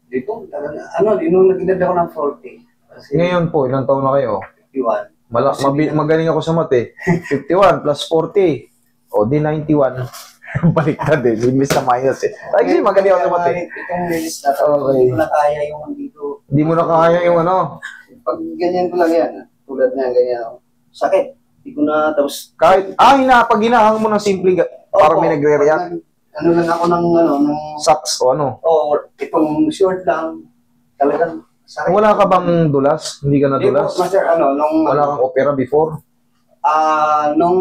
Dito, talaga, nung nag-edad ako ng 40. Kasi Ngayon po, ilang taon na kayo? 51. Magaling ako sa mate. 51 plus 40. O, di 91. Baliktad eh. Limis na minus eh. Actually, magaling ako sa mate. Itong release na to, Okay. hindi ko na kaya yung dito. Hindi mo na kaya yung ano. Pag ganyan ko lang yan, tulad na ganyan ako. Sakit. Hindi ko na, tapos... Kahit, pag ginahang mo ng simple, parang may nagre-react. Ano lang ako ng Socks o ano. itong short lang, talagang sakit. Wala ka bang dulas? Hindi ka na Hindi po, dulas? Master, Wala kang opera before? nung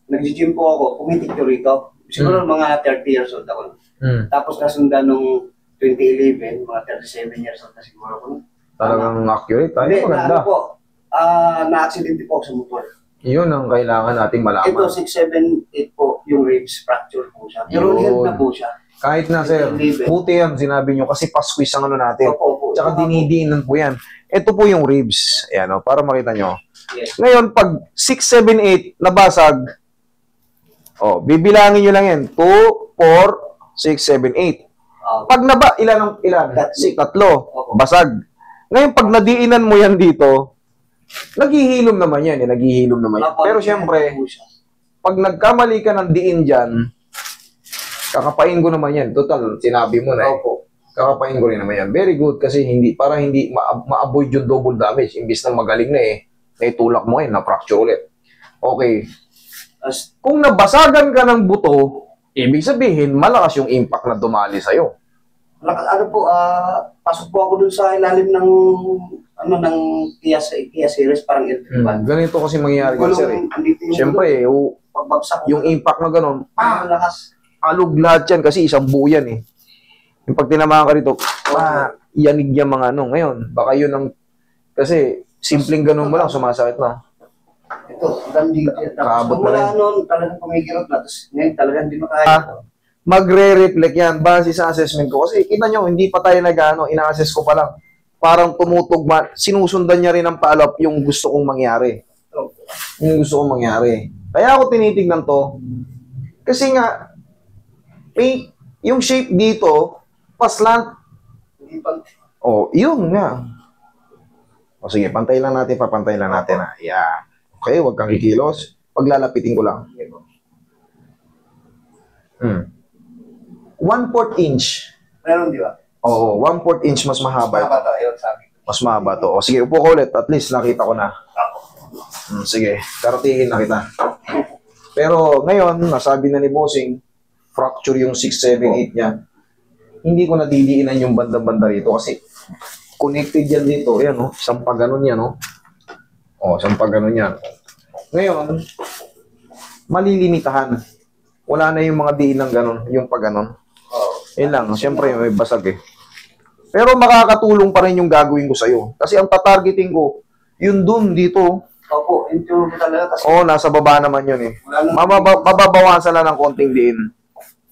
nag-gym po ako, pumitik ko rito. Siguro mga 30 years old ako. Tapos nasundan nung 2011, mga 37 years old na siguro ako. Talagang accurate. Hindi, Maganda. na-accident po ako sa motor. Yun ang kailangan nating malaman. Ito, 6, 7, 8 po, yung ribs fracture po siya. Pero Yun. healed na po siya. Kahit na, sir, buti yan, sinabi nyo, kasi pasquis ang ano natin. Opo. Tsaka dinidiinan po yan. Ito po yung ribs. Ayan, para makita nyo. Yes. Ngayon, pag 6, 7, 8 nabasag, bibilangin nyo lang yan. 2, 4, 6, 7, 8. Pag ilan? Tatlo. Basag. Ngayon, pag nadiinan mo yan dito, naghihilom naman yan. Naghihilom naman yan. Pero syempre, pag nagkamali ka ng diin dyan, kakapain ko naman yan. Total, sinabi mo na eh. Kakapain ko rin naman yan. Very good kasi para hindi ma-avoid yung double damage. Imbis na magaling na naitulak mo na-fracture ulit. Okay. Kung nabasagan ka ng buto, ibig sabihin, malakas yung impact na dumali sa'yo. Pasok po ako dun sa ilalim ng Kia series, parang L31. Ganito kasi mangyayari ka, sir. Siyempre, yung impact na gano'n, malakas. alog lahat yan kasi isang buo yan eh. Yung pag tinamaan ka rito, yanig yung mga Ngayon, baka yun ang, kasi simpleng gano'n mo lang, sumasakit na. Ito, gandito. Kaabot na rin. Talagang pumigirot na. Tapos ngayon talagang hindi makaya. Magre-reflect yan base sa assessment ko. Kasi kita nyo, hindi pa tayo ina-assess ko pa lang. Parang tumutugma, sinusundan niya rin ang paalap yung gusto kong mangyari. Yung gusto kong mangyari. Kaya ako tinitignan to, kasi nga, yung shape dito, paslant. Yun nga. Sige, pantay lang natin, papantay lang natin. Yeah. Okay, huwag kang kikilos. Paglalapitin ko lang. 1/4 inch. Meron, di ba? Oo, 1/4 inch mas mahaba. Mas mahaba to. Sige, upo ko ulit. At least nakita ko na. Sige, karatingin na kita. Pero ngayon, nasabi na ni Bossing, fracture yung 6, 7, 8 niya. Hindi ko nadidiinan yung banda-banda rito kasi connected yan dito. Ayan, isang pag ganun yan, isang pag ganun yan. Ngayon, malilimitahan. Wala na yung mga diin ng ganun, yung pag ganun. Yun lang, siyempre may basag eh. Pero makakatulong pa rin yung gagawin ko sa'yo. Kasi ang tatargeting ko, yun dun, dito. Opo, intro talaga kasi. Nasa baba naman yun eh. Mababawasan na ng konting diin.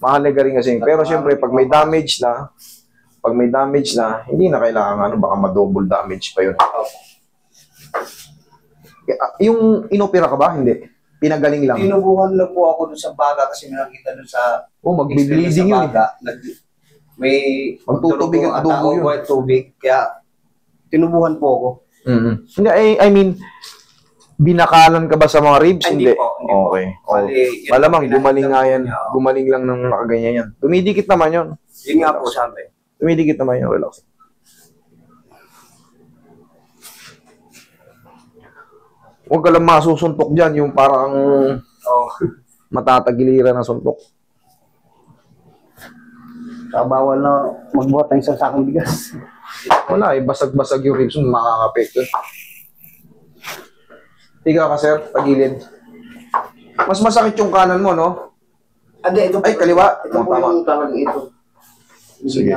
Mahalaga rin kasi. Pero siyempre, pag may damage na, hindi na kailangan, baka ma-double damage pa yun. Yung inopera ka ba? Hindi. Pinagaling lang. Tinubuhan lang po ako dun sa baga kasi may nakita dun sa... magbi-bleeding yun eh. May magtutubig ang dugo yun. Tubig, kaya tinubuhan po ako. Hindi, I mean, binakalan ka ba sa mga ribs? Hindi. Okay. Malamang, gumaling nga yan. Gumaling lang ng nakaganyan yan. Tumidikit naman yun. Yun nga po, sabi. Tumidikit naman yun. Relax. Huwag ka lang masusuntok dyan, yung parang matatagiliran na suntok. Bawal na magbuhat ng isang sakong bigas. Wala basag-basag yung ribs mo, makaka-apekto. Tiga ka, sir, tagilid. Mas masakit yung kanan mo, no? Ito ay, kaliwa. Ito po yung talagang ito. Sige.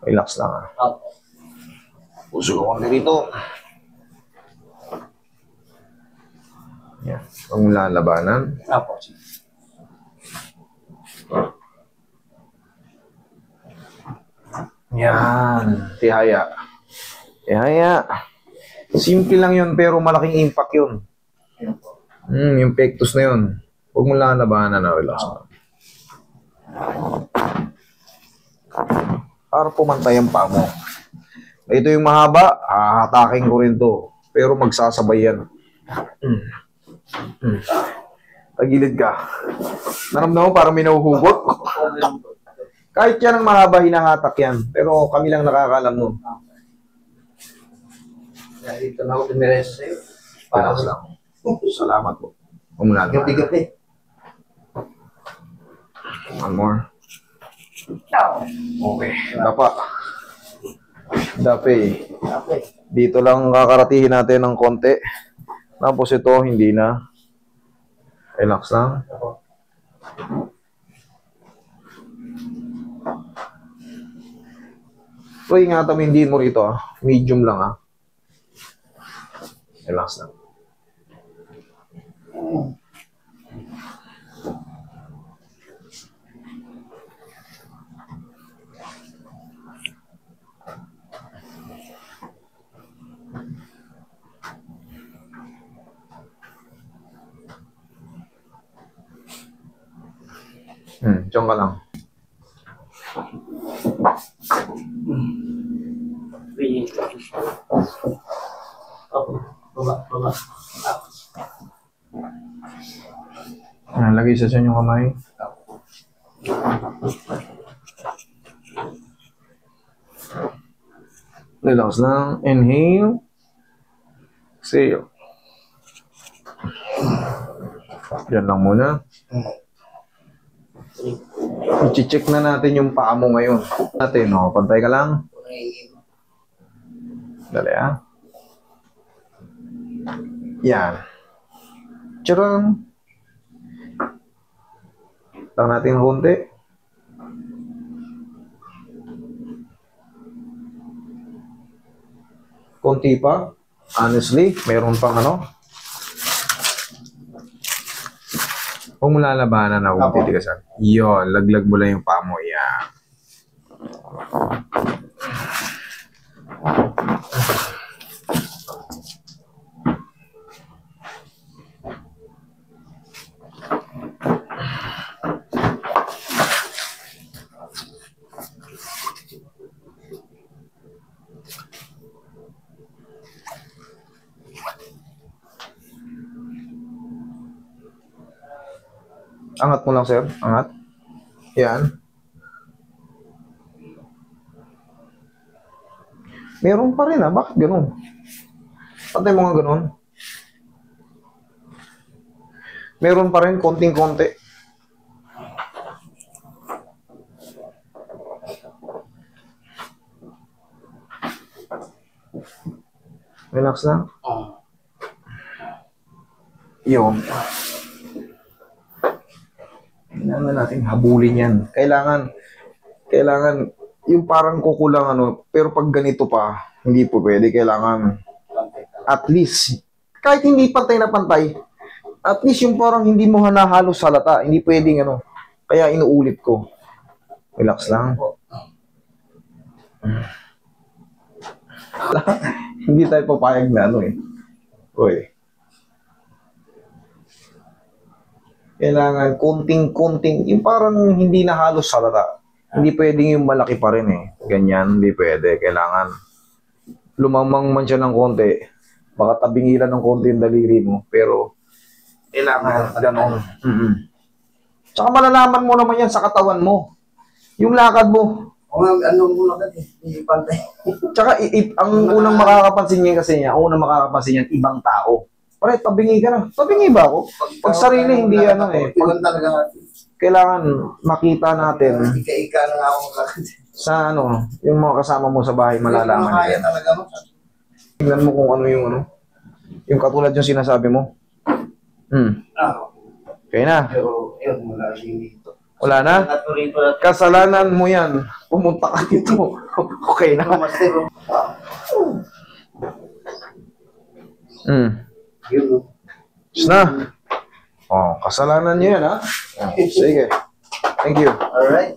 Relax lang, Puso ko kami rito. Yan. Huwag mo lalabanan. Apo. Yan. Tihaya. Tihaya. Simple lang yun, pero malaking impact yun. Yung pectus na yun. Huwag mo lalabanan na. Relax lang. para pumantay ang paa mo. Ito yung mahaba, hahatakin ko rin to. Pero magsasabay yan. Tagilid ka. Naramdaman mo parang may nahuhugot? Kahit yan ang mahaba, hinahatak yan. Pero kami lang nakakalam nun. Dito na ako tumireso sa'yo. Para lang. Salamat po. Umula lang. Gabi-gabi. One more. Okay. Dapat. Dito lang kakaratihin natin ng konti. Tapos ito, hindi na. Relax lang. So, ingatan mo hindi mo rito. Medium lang. Relax lang. Diyan ka lang. Baba. Lagay sa yung kamay. Relax lang. Inhale. Exhale. Yan lang muna. I-check na natin yung paa mo ngayon. Pantay ka lang. Dali Yan. Charang. Lang natin konti. Konti pa. Honestly, mayroon pang Huwag mo lalabanan na huwag titigasan. Yun, laglag mo lang yung paa mo. Yan. Angat mo lang, sir. Angat. Yan. Meron pa rin, Bakit ganun? Pantay mo nga ganun. Meron pa rin, konting-konti. Relax lang. Yun. Kailangan natin habulin yan. Kailangan yung parang kukulang pero pag ganito pa, hindi po pwede. Kailangan at least, kahit hindi pantay na pantay, at least yung parang hindi mo hanahalos halata. Hindi pwedeng Kaya inuulit ko. Relax lang. Hindi tayo papayag na Uy. Kailangan konting-konting, yung parang hindi na halos halata. Hindi pwedeng yung malaki pa rin Ganyan, hindi pwede. Kailangan lumamang man siya ng konti. Baka tabingilan ng konti yung daliri mo. Pero, kailangan ganon. Tsaka malalaman mo naman yan sa katawan mo. Yung lakad mo. Anong lakad Hindi pantay. Tsaka, ang unang makakapansin niya ibang tao. Pare, tabingi ka na. Tabingi ba ako? Pag sarili, hindi kailangan makita natin Ika na nga ako sa yung mga kasama mo sa bahay, malalaman kaya nila. talaga Tingnan mo kung yung katulad yung sinasabi mo. Okay na. Pero, yun, dito. Wala na? Kasalanan mo yan. Pumunta ka dito. Okay na. Yun. Na. Kasalanan niyo yan, Sige. Thank you. Alright.